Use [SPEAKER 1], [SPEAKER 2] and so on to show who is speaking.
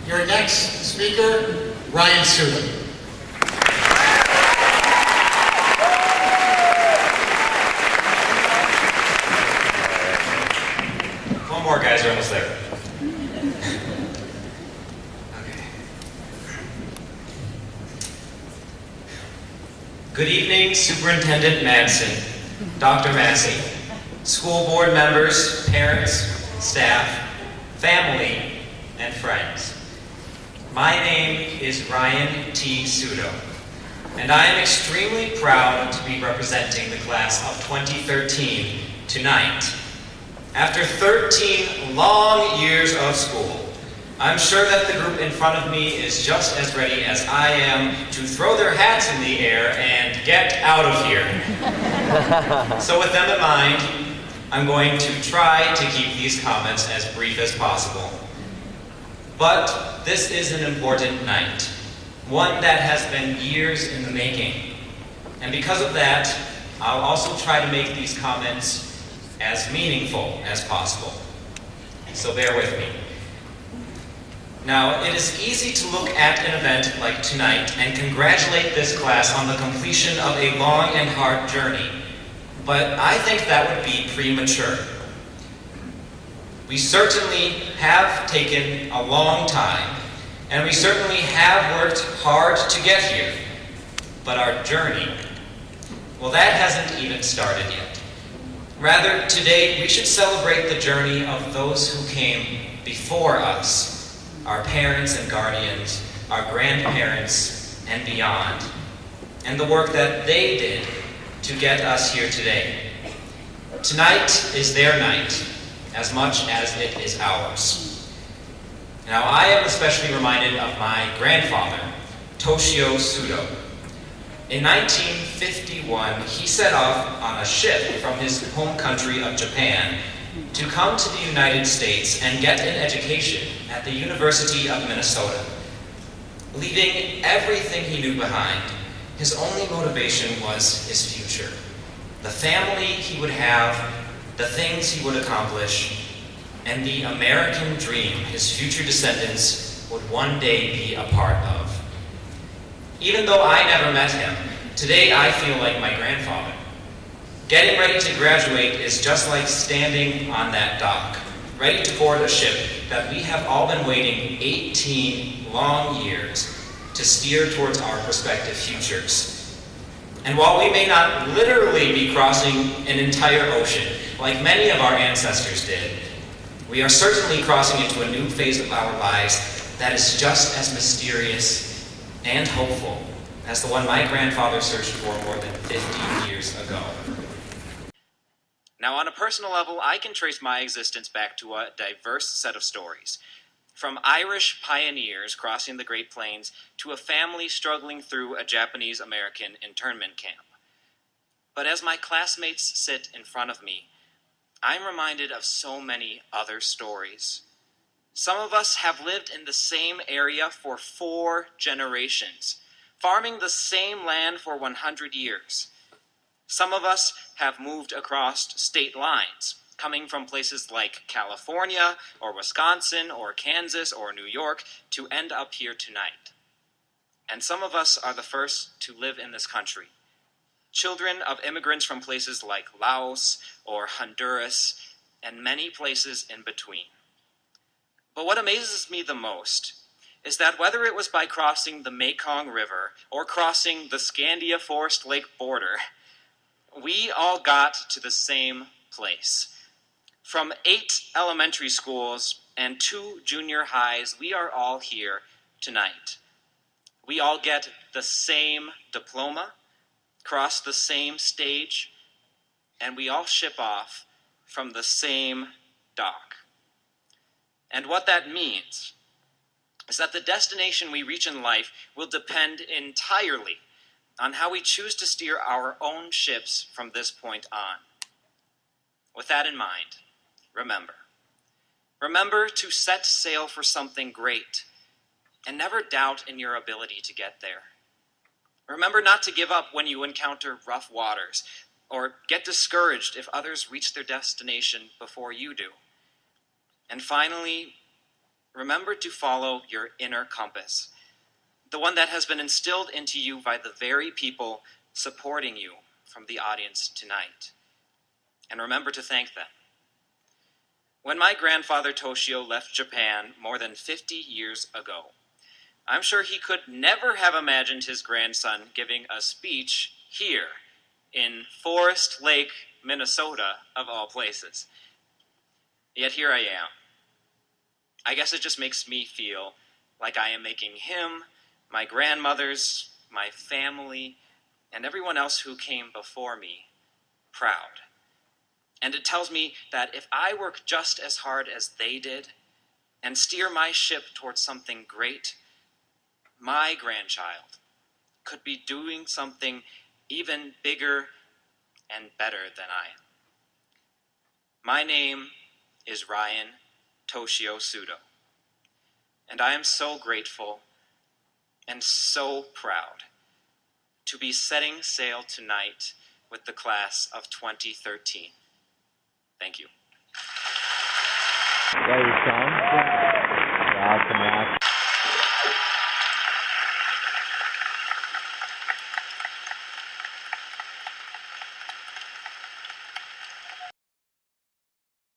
[SPEAKER 1] Your next speaker, Ryan Sudo.
[SPEAKER 2] One more, guys, we're almost there. Okay. Good evening, Superintendent Madsen, Dr. Massey, school board members, parents, staff, family, and friends. My name is Ryan T. Sudo, and I am extremely proud to be representing the class of 2013 tonight. After 13 long years of school, I'm sure that the group in front of me is just as ready as I am to throw their hats in the air and get out of here. So with them in mind, I'm going to try to keep these comments as brief as possible. But this is an important night, one that has been years in the making. And because of that, I'll also try to make these comments as meaningful as possible. So bear with me. Now, it is easy to look at an event like tonight and congratulate this class on the completion of a long and hard journey, but I think that would be premature. We certainly have taken a long time, and we certainly have worked hard to get here, but our journey, well, that hasn't even started yet. Rather, today we should celebrate the journey of those who came before us, our parents and guardians, our grandparents, and beyond, and the work that they did to get us here today. Tonight is their night, as much as it is ours. Now, I am especially reminded of my grandfather, Toshio Sudo. In 1951, he set off on a ship from his home country of Japan to come to the United States and get an education at the University of Minnesota. Leaving everything he knew behind, his only motivation was his future. The family he would have, the things he would accomplish, and the American dream his future descendants would one day be a part of. Even though I never met him, today I feel like my grandfather. Getting ready to graduate is just like standing on that dock, ready to board a ship that we have all been waiting 18 long years to steer towards our prospective futures. And while we may not literally be crossing an entire ocean, like many of our ancestors did, we are certainly crossing into a new phase of our lives that is just as mysterious and hopeful as the one my grandfather searched for more than 50 years ago. Now, on a personal level, I can trace my existence back to a diverse set of stories. From Irish pioneers crossing the Great Plains to a family struggling through a Japanese-American internment camp. But as my classmates sit in front of me, I'm reminded of so many other stories. Some of us have lived in the same area for 4 generations, farming the same land for 100 years. Some of us have moved across state lines, coming from places like California, or Wisconsin, or Kansas, or New York, to end up here tonight. And some of us are the first to live in this country. Children of immigrants from places like Laos or Honduras, and many places in between. But what amazes me the most is that whether it was by crossing the Mekong River or crossing the Scandia Forest Lake border, we all got to the same place. From 8 elementary schools and 2 junior highs, we are all here tonight. We all get the same diploma, cross the same stage, and we all ship off from the same dock. And what that means is that the destination we reach in life will depend entirely on how we choose to steer our own ships from this point on. With that in mind, remember to set sail for something great, and never doubt in your ability to get there. Remember not to give up when you encounter rough waters, or get discouraged if others reach their destination before you do. And finally, remember to follow your inner compass, the one that has been instilled into you by the very people supporting you from the audience tonight. And remember to thank them. When my grandfather Toshio left Japan more than 50 years ago, I'm sure he could never have imagined his grandson giving a speech here in Forest Lake, Minnesota, of all places. Yet here I am. I guess it just makes me feel like I am making him, my grandmothers, my family, and everyone else who came before me proud. And it tells me that if I work just as hard as they did and steer my ship towards something great, my grandchild could be doing something even bigger and better than I am. My name is Ryan Toshio Sudo, and I am so grateful and so proud to be setting sail tonight with the class of 2013. Thank you.
[SPEAKER 3] There you go. Awesome.